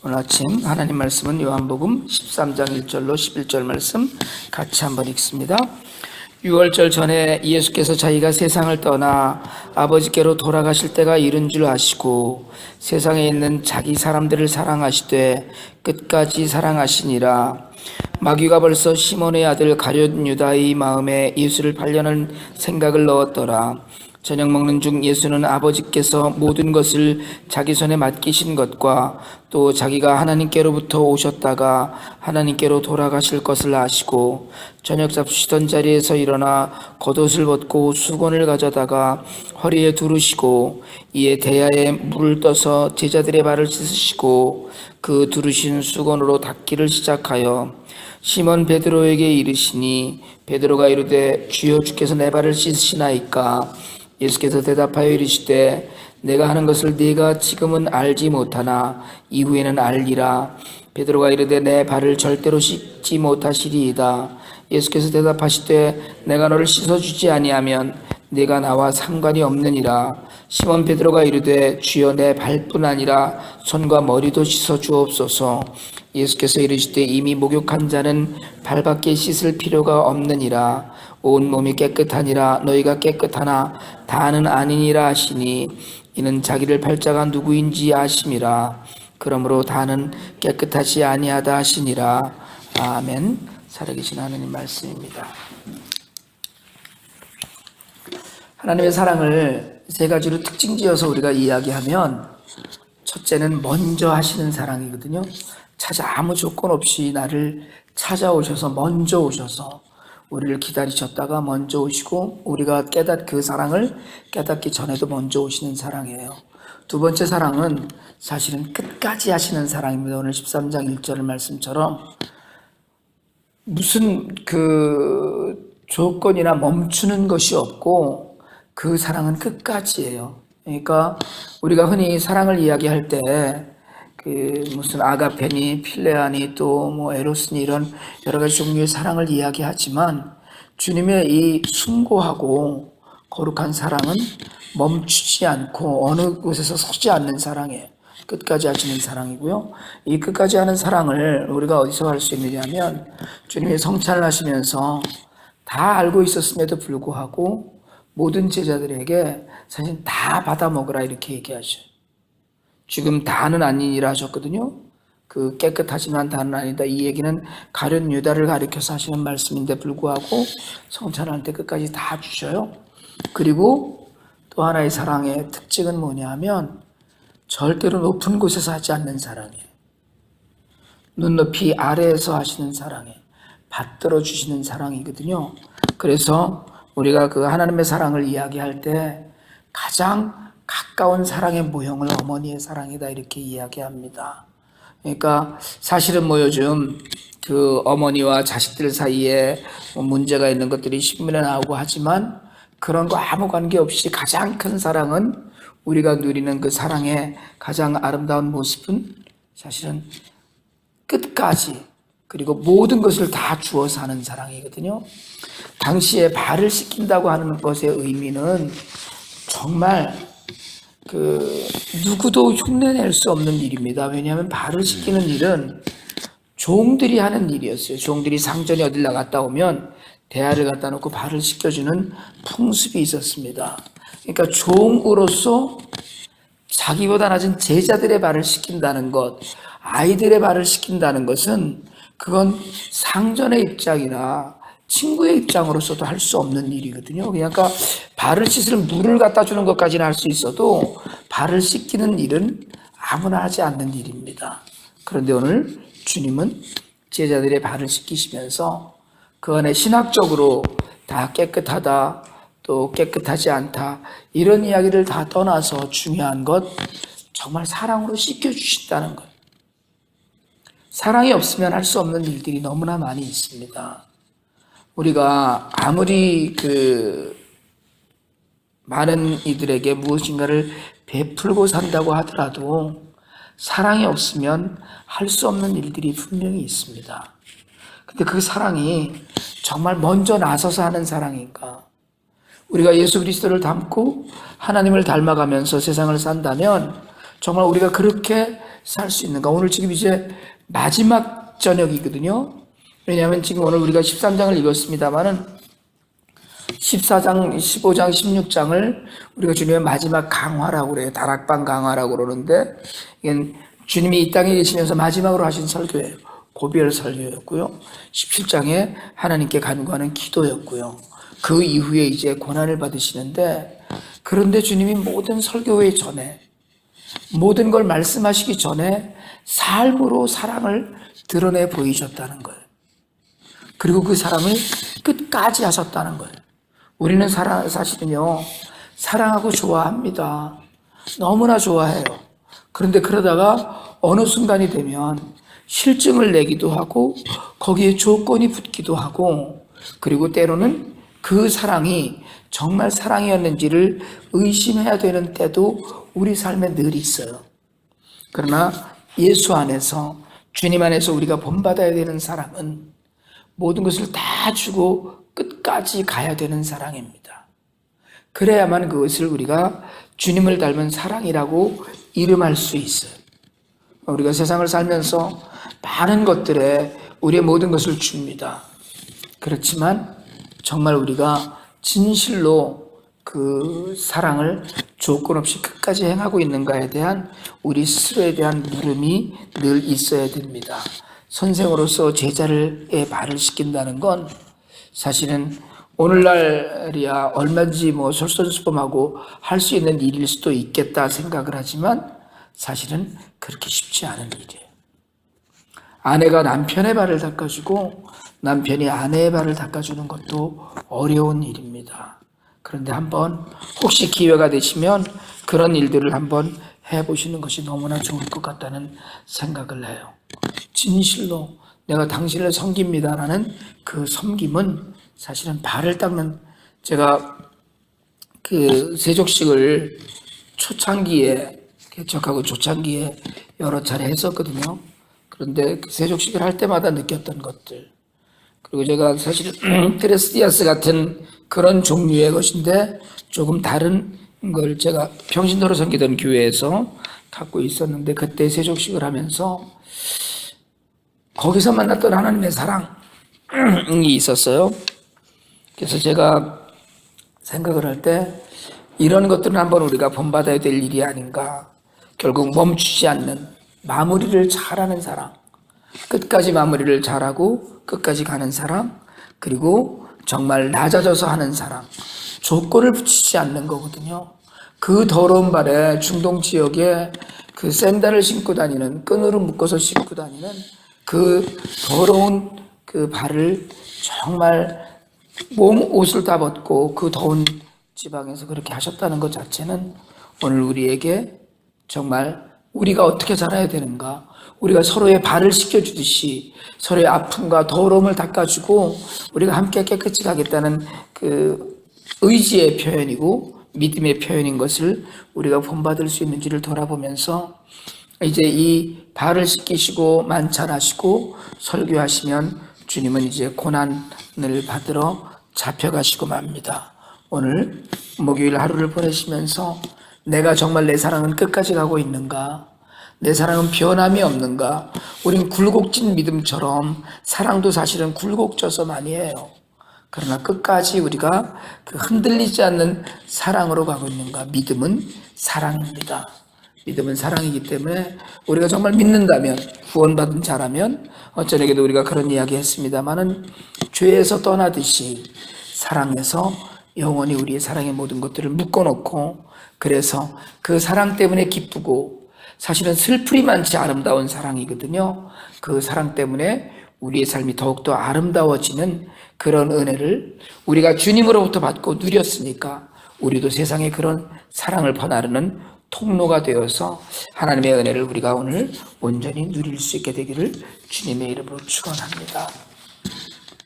오늘 아침 하나님 말씀은 요한복음 13장 1절로 11절 말씀 같이 한번 읽습니다. 6월절 전에 예수께서 자기가 세상을 떠나 아버지께로 돌아가실 때가 이른 줄 아시고 세상에 있는 자기 사람들을 사랑하시되 끝까지 사랑하시니라. 마귀가 벌써 시몬의 아들 가룟 유다의 마음에 예수를 팔려는 생각을 넣었더라. 저녁 먹는 중 예수는 아버지께서 모든 것을 자기 손에 맡기신 것과 또 자기가 하나님께로부터 오셨다가 하나님께로 돌아가실 것을 아시고 저녁 잡수시던 자리에서 일어나 겉옷을 벗고 수건을 가져다가 허리에 두르시고 이에 대야에 물을 떠서 제자들의 발을 씻으시고 그 두르신 수건으로 닦기를 시작하여 시몬 베드로에게 이르시니 베드로가 이르되 주여 주께서 내 발을 씻으시나이까. 예수께서 대답하여 이르시되 내가 하는 것을 네가 지금은 알지 못하나 이후에는 알리라. 베드로가 이르되 내 발을 절대로 씻지 못하시리이다. 예수께서 대답하시되 내가 너를 씻어주지 아니하면 네가 나와 상관이 없느니라. 시몬 베드로가 이르되 주여 내 발뿐 아니라 손과 머리도 씻어 주옵소서. 예수께서 이르시되 이미 목욕한 자는 발밖에 씻을 필요가 없느니라. 온 몸이 깨끗하니라. 너희가 깨끗하나 다는 아니니라 하시니 이는 자기를 팔자가 누구인지 아심이라. 그러므로 다는 깨끗하지 아니하다 하시니라. 아멘. 살아계신 하나님 말씀입니다. 하나님의 사랑을 세 가지로 특징지어서 우리가 이야기하면 첫째는 먼저 하시는 사랑이거든요. 아무 조건 없이 나를 찾아오셔서 먼저 오셔서 우리를 기다리셨다가 먼저 오시고 우리가 그 사랑을 깨닫기 전에도 먼저 오시는 사랑이에요. 두 번째 사랑은 사실은 끝까지 하시는 사랑입니다. 오늘 13장 1절 말씀처럼 무슨 조건이나 멈추는 것이 없고 그 사랑은 끝까지예요. 그러니까 우리가 흔히 사랑을 이야기할 때 무슨 아가페니, 필레아니, 또 에로스니 이런 여러 가지 종류의 사랑을 이야기하지만 주님의 이 숭고하고 거룩한 사랑은 멈추지 않고 어느 곳에서 서지 않는 사랑이에요. 끝까지 하시는 사랑이고요. 이 끝까지 하는 사랑을 우리가 어디서 할 수 있느냐면 주님이 성찬을 하시면서 다 알고 있었음에도 불구하고 모든 제자들에게 사실 다 받아 먹으라 이렇게 얘기하셔요. 지금 다는 아니니라 하셨거든요. 그 깨끗하지만 다는 아니다. 이 얘기는 가룟 유다를 가리켜서 하시는 말씀인데 불구하고 성찬할 때 끝까지 다 주셔요. 그리고 또 하나의 사랑의 특징은 뭐냐면 절대로 높은 곳에서 하지 않는 사랑이에요. 눈높이 아래에서 하시는 사랑이에요. 받들어 주시는 사랑이거든요. 그래서 우리가 그 하나님의 사랑을 이야기할 때 가장 가까운 사랑의 모형을 어머니의 사랑이다 이렇게 이야기합니다. 그러니까 사실은 요즘 어머니와 자식들 사이에 문제가 있는 것들이 신문에 나오고 하지만 그런 거 아무 관계없이 가장 큰 사랑은 우리가 누리는 그 사랑의 가장 아름다운 모습은 사실은 끝까지 그리고 모든 것을 다 주어서 하는 사랑이거든요. 당시에 발을 씻긴다고 하는 것의 의미는 정말 누구도 흉내낼 수 없는 일입니다. 왜냐하면 발을 씻기는 일은 종들이 하는 일이었어요. 종들이 상전에 어딜 나갔다 오면 대야를 갖다 놓고 발을 씻겨주는 풍습이 있었습니다. 그러니까 종으로서 자기보다 낮은 제자들의 발을 씻긴다는 것, 아이들의 발을 씻긴다는 것은 그건 상전의 입장이나 친구의 입장으로서도 할 수 없는 일이거든요. 그러니까 발을 씻을 물을 갖다 주는 것까지는 할 수 있어도 발을 씻기는 일은 아무나 하지 않는 일입니다. 그런데 오늘 주님은 제자들의 발을 씻기시면서 그 안에 신학적으로 다 깨끗하다 또 깨끗하지 않다 이런 이야기를 다 떠나서 중요한 것 정말 사랑으로 씻겨주신다는 것. 사랑이 없으면 할 수 없는 일들이 너무나 많이 있습니다. 우리가 아무리 많은 이들에게 무엇인가를 베풀고 산다고 하더라도 사랑이 없으면 할 수 없는 일들이 분명히 있습니다. 근데 그 사랑이 정말 먼저 나서서 하는 사랑인가? 우리가 예수 그리스도를 닮고 하나님을 닮아가면서 세상을 산다면 정말 우리가 그렇게 살 수 있는가? 오늘 지금 이제 마지막 저녁이거든요. 왜냐하면 지금 오늘 우리가 13장을 읽었습니다만은 14장, 15장, 16장을 우리가 주님의 마지막 강화라고 그래요. 다락방 강화라고 그러는데, 이건 주님이 이 땅에 계시면서 마지막으로 하신 설교예요. 고별 설교였고요. 17장에 하나님께 간구하는 기도였고요. 그 이후에 이제 고난을 받으시는데, 그런데 주님이 모든 설교회 전에, 모든 걸 말씀하시기 전에 삶으로 사랑을 드러내 보이셨다는 거예요. 그리고 그 사랑을 끝까지 하셨다는 거예요. 우리는 사실은요, 사랑하고 좋아합니다. 너무나 좋아해요. 그런데 그러다가 어느 순간이 되면 실증을 내기도 하고 거기에 조건이 붙기도 하고, 그리고 때로는 그 사랑이 정말 사랑이었는지를 의심해야 되는 때도 우리 삶에 늘 있어요. 그러나 예수 안에서, 주님 안에서 우리가 본받아야 되는 사랑은 모든 것을 다 주고 끝까지 가야 되는 사랑입니다. 그래야만 그것을 우리가 주님을 닮은 사랑이라고 이름할 수 있어요. 우리가 세상을 살면서 많은 것들에 우리의 모든 것을 줍니다. 그렇지만 정말 우리가 진실로 그 사랑을 조건 없이 끝까지 행하고 있는가에 대한 우리 스스로에 대한 물음이 늘 있어야 됩니다. 선생으로서 제자의 발을 씻긴다는 건 사실은 오늘날이야 얼마든지 솔선수범하고 할 수 있는 일일 수도 있겠다 생각을 하지만 사실은 그렇게 쉽지 않은 일이에요. 아내가 남편의 발을 닦아주고 남편이 아내의 발을 닦아주는 것도 어려운 일입니다. 그런데 한번 혹시 기회가 되시면 그런 일들을 한번 해보시는 것이 너무나 좋을 것 같다는 생각을 해요. 진실로 내가 당신을 섬깁니다라는 그 섬김은 사실은 발을 닦는, 제가 그 세족식을 초창기에, 개척하고 초창기에 여러 차례 했었거든요. 그런데 그 세족식을 할 때마다 느꼈던 것들, 그리고 제가 사실 크레스티아스 같은 그런 종류의 것인데 조금 다른 걸 제가 평신도로 섬기던 교회에서 갖고 있었는데, 그때 세족식을 하면서 거기서 만났던 하나님의 사랑이 있었어요. 그래서 제가 생각을 할 때 이런 것들은 한번 우리가 본받아야 될 일이 아닌가. 결국 멈추지 않는, 마무리를 잘하는 사랑, 끝까지 마무리를 잘하고 끝까지 가는 사랑, 그리고 정말 낮아져서 하는 사랑, 조건을 붙이지 않는 거거든요. 그 더러운 발에, 중동 지역에 그 샌들을 신고 다니는, 끈으로 묶어서 신고 다니는 그 더러운 그 발을 정말 몸 옷을 다 벗고 그 더운 지방에서 그렇게 하셨다는 것 자체는 오늘 우리에게 정말 우리가 어떻게 살아야 되는가, 우리가 서로의 발을 씻겨주듯이 서로의 아픔과 더러움을 닦아주고 우리가 함께 깨끗이 가겠다는 그 의지의 표현이고 믿음의 표현인 것을 우리가 본받을 수 있는지를 돌아보면서, 이제 이 발을 씻기시고 만찬하시고 설교하시면 주님은 이제 고난을 받으러 잡혀가시고 맙니다. 오늘 목요일 하루를 보내시면서 내가 정말 내 사랑은 끝까지 가고 있는가, 내 사랑은 변함이 없는가. 우린 굴곡진 믿음처럼 사랑도 사실은 굴곡져서 많이 해요. 그러나 끝까지 우리가 그 흔들리지 않는 사랑으로 가고 있는가. 믿음은 사랑입니다. 믿음은 사랑이기 때문에 우리가 정말 믿는다면, 구원받은 자라면, 저녁에도 우리가 그런 이야기 했습니다마는 죄에서 떠나듯이 사랑에서 영원히 우리의 사랑의 모든 것들을 묶어놓고, 그래서 그 사랑 때문에 기쁘고 사실은 슬프리 많지 아름다운 사랑이거든요. 그 사랑 때문에 우리의 삶이 더욱더 아름다워지는 그런 은혜를 우리가 주님으로부터 받고 누렸으니까 우리도 세상에 그런 사랑을 퍼나르는 통로가 되어서 하나님의 은혜를 우리가 오늘 온전히 누릴 수 있게 되기를 주님의 이름으로 축원합니다.